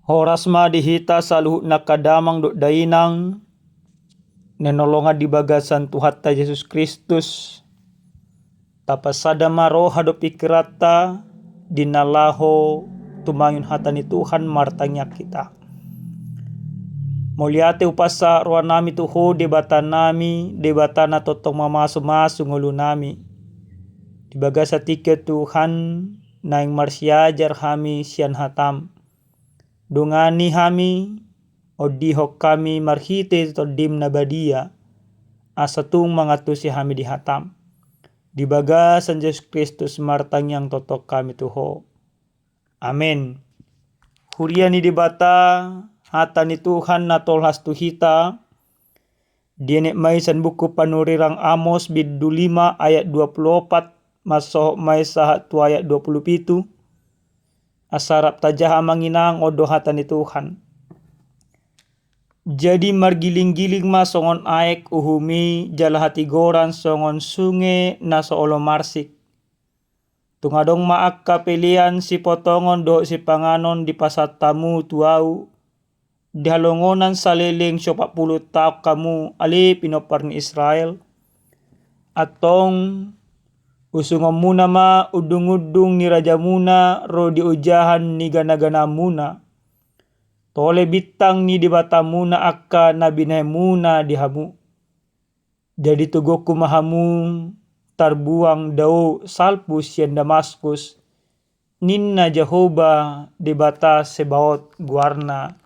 Horasma dihita saluhut nakadamang do dainang nenolonga di bagasan Tuhan ta Yesus Kristus. Tapasada maro hado pikirata dinalaho tumayun hatani Tuhan martanya kita. Moliate upasa roa nami tuho debata na totong mamasu-masu ngulu nami. Di bagasa tika Tuhan naing marsiajar hami sian hatam. Dungani hami odihok kami marhite todim nabadia asatung mangatusi hami di hatam. Di bagasan Yesus Kristus martang yang totok kami tuho. Amin. Huriani dibata hatani Tuhan na tolhas tuhita. Dienek maisan buku panurirang Amos bidu 5 ayat 24 masuk maisa tu ayat 27. Asarap tajaha manginang odo hatani Tuhan. Jadi margiling-giling ma songon aek uhumi jala hati goran songon sunge na soolo marsik. Tungadong maak kapelian si potongon do si panganon di pasat tamu tuau. Di halongonan saliling 40 taok kamu ali pinopar ni Israel. Atong usungom muna ma udung-udung ni raja muna ro di ujahan ni gana-gana muna. Tole bitang ni di bata muna akka nabinay muna di hamu. Jadi tugoku mahamu tarbuang dao salpus yan Damaskus. Ninna Jehovah di bata sebaot guarna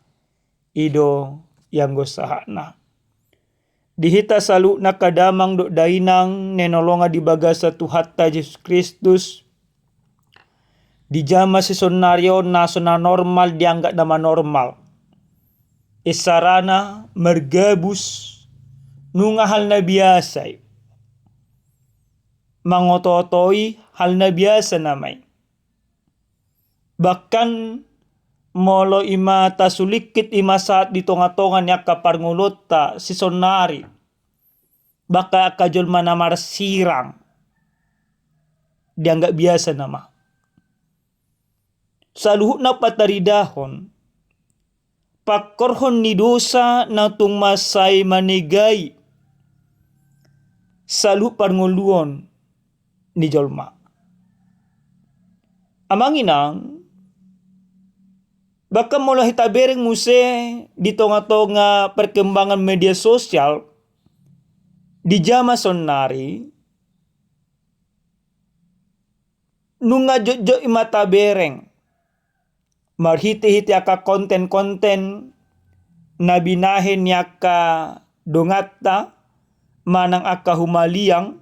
ido yang gosahana. Dihita salu nakadamang do dainang nenolonga di bagasa Tuhatta Yesus Kristus. Di jama sesonario nasional normal dianggap nama normal. Isarana mergabus nunga hal na biasa. Mangototoi hal na biasa namay. Bahkan molo ima tasulikit ima saat di tonga-tonga niya kaparngulota si sonari. Baka kajol manamar sirang. Dianggap biasa nama. Saluhut na pataridahon. Pakorhon ni dosa na tung masay manigay. Saluhut parnguluon ni jolma. Amanginang baka mula hitabereng muse di tonga-tonga perkembangan media sosial di jama sonari nunga jojo imata bereng marhiti-hiti aka konten-konten nabinahin yaka dongatta manang aka humaliang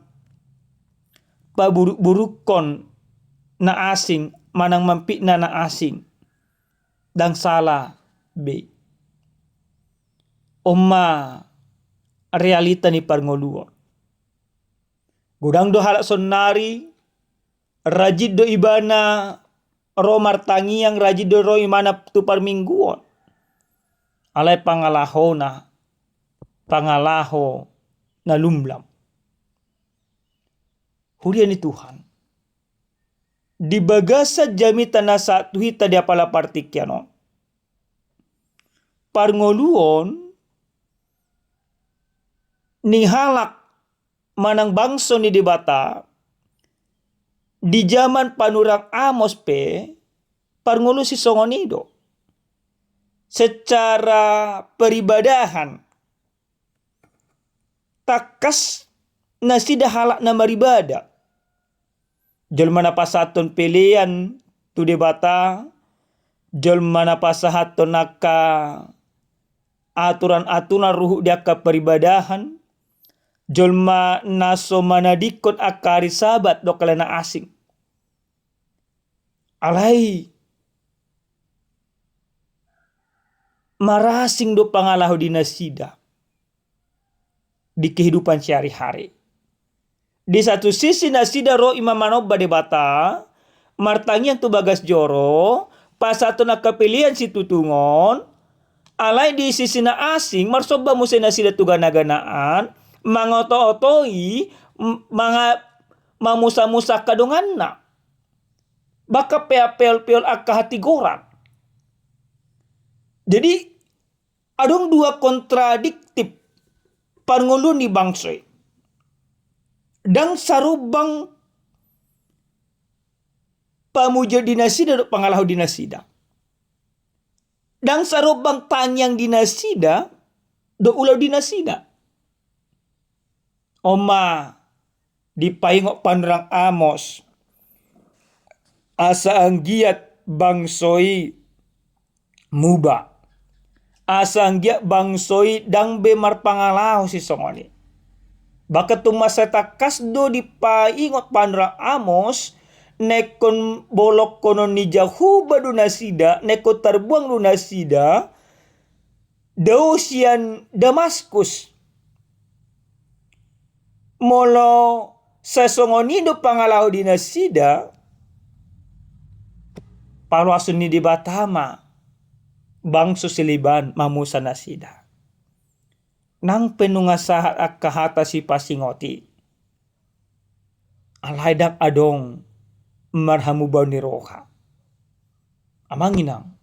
paburuk-burukon na asing manang mampikna na asing dan salah be oma realita ni parngoluo gudang do halak sonari rajid do ibana ro martangi yang rajid do ro imana tu parmingguon alay pangalaho na lumlam hurian ni Tuhan. Di bagasa jami tanasa tuhita di apala partikyano. Parngoluon ni halak manang bangso ni dibata di zaman panurang Amos pe parngolu si songonido. Secara peribadahan takas na sida halak na maribada. Jolma na pasaton pilihan tu debata, jolma na pasahaton naka aturan-aturan ruhu dia ka peribadahan, jolma naso manadikot akari sabat do kalena asing. Alay marasing do pangalahu di nasida di kehidupan sehari-hari. Di satu sisi nasida ro imam manoba debata martangian tu bagas joro pasato na kapilian si tutungon alay di sisi na asing marsoba musa nasida tu gana-ganaan mangoto-otoi mga mamusa-musa kadungan na baka peapel-peol akka hati goran Jadi adong dua kontradiktif pangulun ni bangsoi. Dan sarubang pamuja dinasida do pangalahu dinasida. Dan sarubang tanyang dinasida do ulau dinasida. Oma dipaingok panrang Amos. Asa anggiat bangsoi muba. Asa anggiat bangsoi dang bemar pangalahu si songoni. Baka tumasa takas do dipaingot panrang Amos. Nekon bolok konon ni jahuba dunasida. Neko terbuang dunasida. Dausian Damaskus. Molo sesongonido pangalahu dinasida. Paluasun ni di Batama. Bangso siliban mamusa nasida. Nang penungasahat ak kahata si pasingoti. Alaidak adong marhamu bau ni roha. Amanginang.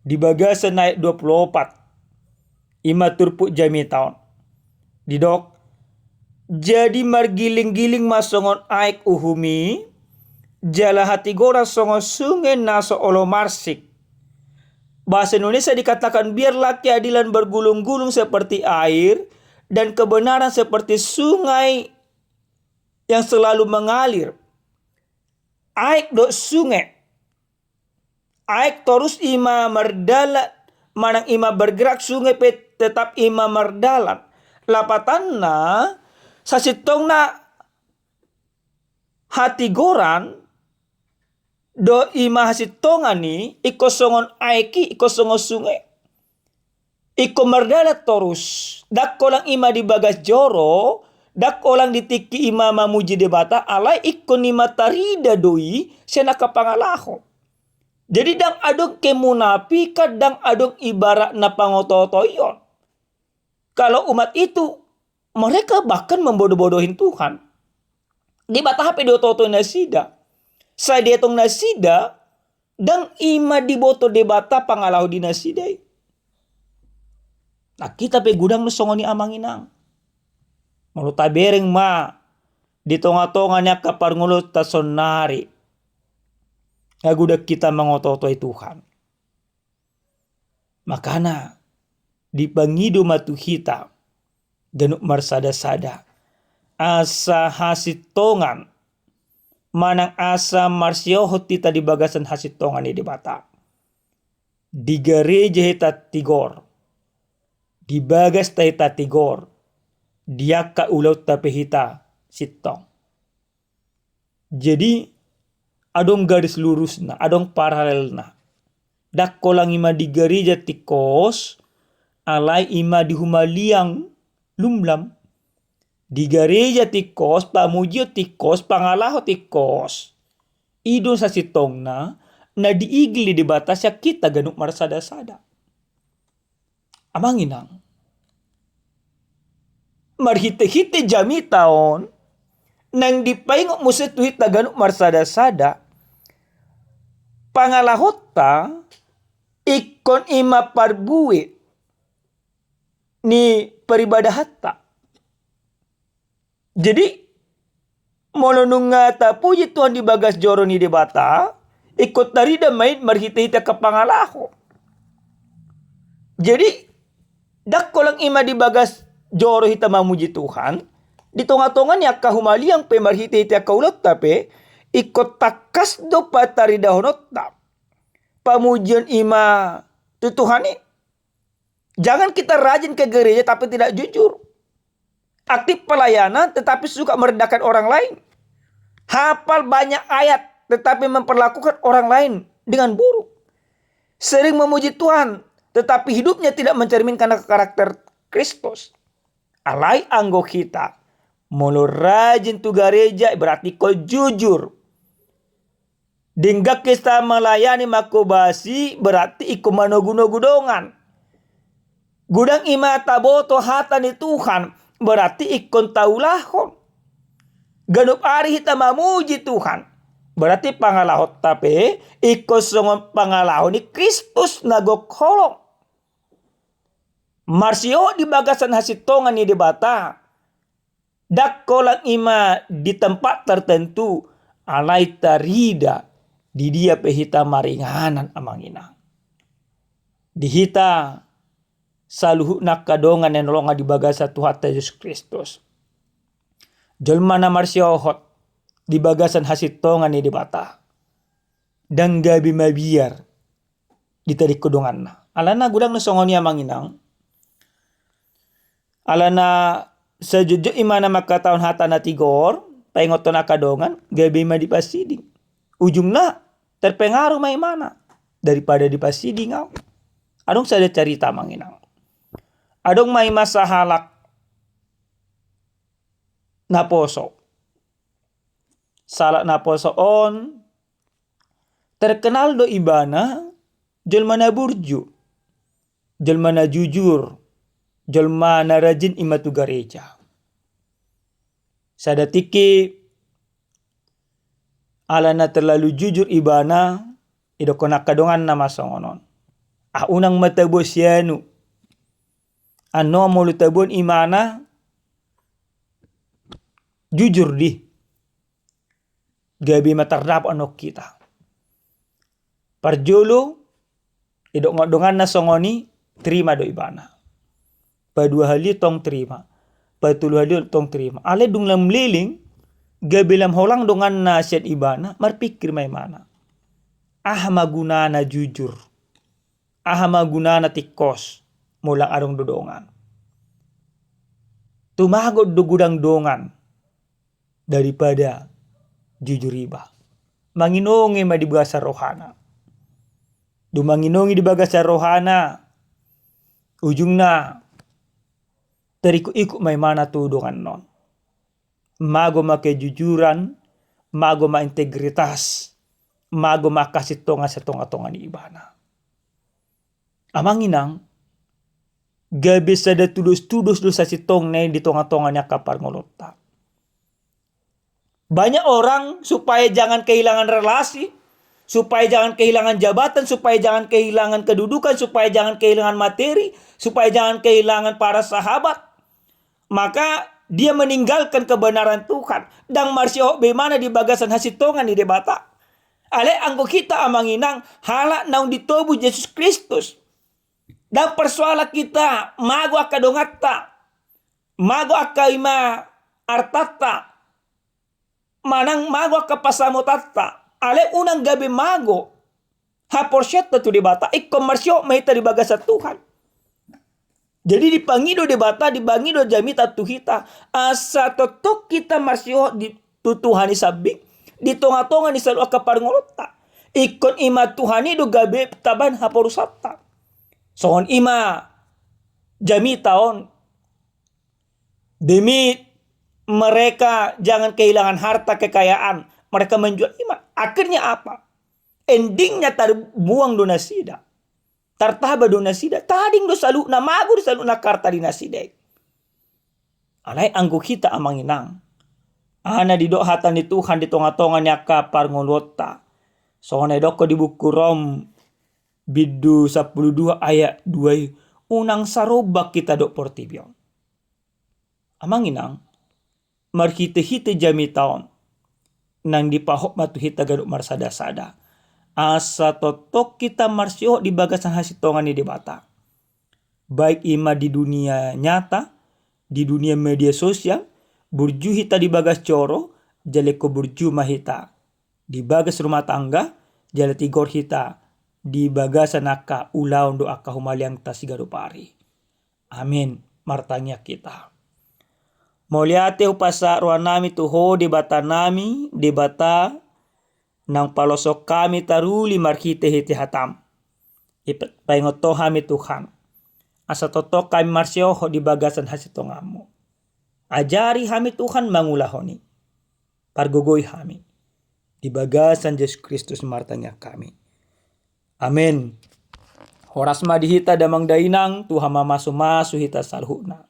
Di bagasan naik 24. Ima turpuk jami taon. Didok. Jadi margiling-giling masongon aik uhumi. Jala hati gora songo sungai naso olo marsik. Bahasa Indonesia dikatakan biarlah keadilan bergulung-gulung seperti air. Dan kebenaran seperti sungai yang selalu mengalir. Aik do sungai. Aik terus ima merdalat. Manang ima bergerak sungai tetap ima merdalat. Lapatanna sasitongna hati goran. Do ima hasitongani iko songon aiki iko songon sungai. Iko merdalat terus. Dak kolang ima di bagas joro. Dak kolang ditiki ima mamuji debata. Alai iko ni matarida doi. Senaka pangalaho. Jadi dang adong kemunafikan, dang adong ibarat na pangototoyon. Kalau umat itu, mereka bahkan membodoh-bodohin Tuhan. Di bata hape dototo nasida. Saya dietong nasida, dang ima diboto debata pangalahu di nasidai. Nah kita pe gudang nu songoni amanginang. Malu tabereng ma, di tonga-tonganya kapar ngulut tasonari. Agudak kita mengototoi Tuhan. Makana di pangidu matu kita genuk marsada-sada asa hasitongan manang asa marsiohot tita di bagasan hasitongan di bata. Di gereja hita tigor. Di bagas ta hita tigor. Dia ka ulau tapi hita sitong. Jadi adong garis lurus na, adong paralel na. Dak kolang ima di gereja tikos, alai ima di humaliang lumlam. Di gereja tikos, pamujio tikos, pangalaho tikos. Idon sa sitong na diigli di batasya kita ganuk marsada-sada. Amanginang. Marhite-hite jami taon, nang dipaingok mo sa tuwit na ganuk marsada-sada, pangalahota, ikon ima parbuit ni peribadahata. Jadi, molonong nga tapuji Tuhan di bagas joro ni debata, ikot narida main marhita-hita ka pangalaho. Jadi, dakko lang ima di bagas joro hita mamuji Tuhan, di tonga-tongan ya kahumaliang pe marhita-hita kaulot tape, ikot takas do patari dahonot tap. Pamujian ima tutuhani. Jangan kita rajin ke gereja tapi tidak jujur. Aktif pelayanan tetapi suka merendahkan orang lain. Hafal banyak ayat tetapi memperlakukan orang lain dengan buruk. Sering memuji Tuhan tetapi hidupnya tidak mencerminkan karakter Kristus. Alai anggo kita. Mulu rajin tu gereja berarti kau jujur. Dinggak kita melayani makobasi berarti iku manoguno-gudongan. Gudang ima taboto hatani Tuhan berarti ikon taulahon. Ganup ari hita mamuji Tuhan. Berarti pangalahot tape ikon songon pangalahon ni Kristus nagok holong. Marsio di bagasan hasitongan ni debata. Dakkolang ima di tempat tertentu alai tarida di dia pehita maringanan amangina. Dihita saluhu nakadongan yang nolonga di bagasa Tuhan Yesus Kristus. Jelmana marsiohot di bagasan hasitongan ni debata. Dan gabi mabiar di tadi kodongan. Alana gudang nasongoni amanginang. Alana sejujur imana maka tahun hata na tigor, paingoton akadongan, gabi ma dipasiding. Ujungna terpengaruh may mana daripada dipasiding ngau. Adong sada cerita manginang. Adong may masahalak na poso. Salak na poso on terkenal do ibana jelma na burju, jelma na jujur, jelma na rajin imatu gereja. Sadatiki alana terlalu jujur ibana idokona kadongan na masongonon. Unang matabo siyanu. Ano mulu tabon imana jujur di. Gabi matardap anok kita. Parjolo idok ngodongan na songoni terima do ibana. Padua hali tong terima. Patulu hali tong terima. Ale dung lam liling gabi lam holang dongan na syed ibana marpikir may mana. Magunana jujur. Magunana tikos mula arong dodongan. Tumagod do gudang dongan daripada jujur iba. Manginongi ma di bagasa rohana. Dumanginongi di bagasa rohana. Ujungna teriku-iku may mana tudongan non. Mago ma kejujuran, mago ma integritas, mago ma kasih tonga sa tonga-tonga ni ibana. Amanginang gabi sada tudus-tudus do sa sitong na di tonga-tonga niya kapar ngolota. Banyak orang supaya jangan kehilangan relasi, supaya jangan kehilangan jabatan, supaya jangan kehilangan kedudukan, supaya jangan kehilangan materi, supaya jangan kehilangan para sahabat. Maka dia meninggalkan kebenaran Tuhan. Dan marsio bagaimana di bagasan hasitongan di debata. Ale anggo kita amanginang hala naun ditobu Yesus Kristus. Dan persoalan kita mago akadongata, mago akaima artata, manang mago akapasamotata. Ale unang gabi mago haporsyet tu debata ikomarsyo mahita di bagasa Tuhan. Jadi dipangido debata dibangido jamita tuhita asa totok kita marsyo di tutuhani sabik di tonga-tonga ni salu akaparngolota ikon ima Tuhani do gabi taban haporusata. Soon ima jamita on demi mereka jangan kehilangan harta kekayaan. Mereka menjual iman. Akhirnya apa? Endingnya terbuang do nasida. Tartaba do nasida. Tading do salu na magur salu na karta di nasida. Alay anggo kita amanginang. Ana di dohatan ni Tuhan di tonga-tonga niya kapar ngolota. So na doko di buku Rom bidu 12 ayat 2 unang sarobak kita do portibyon. Amanginang marhite-hite jami taon nang dipahok matuhita gaduk marsada-sada. Asa totok kita marsyo di bagasan hasitongan ni debata. Baik ima di dunia nyata, di dunia media sosial, burju hita di bagas coro, jaleko burju mahita. Di bagas rumah tangga, jale tigor hita. Di bagasan aka ulaw do aka humaliang tasigado pari. Amin. Martanya kita. Moliate upasa ruan nami tuho debata nami debata nang palosok kami taruli marhite hiti hatam. Paingoto kami Tuhan. Asa totok kami marsyoho di bagasan hasitongamu. Ajari kami Tuhan mangulahoni. Pargogoy kami. Di bagasan Yesus Kristus martanya kami. Amin. Horas madihita damang dainang Tuhan mamasu-masu hita salhuna.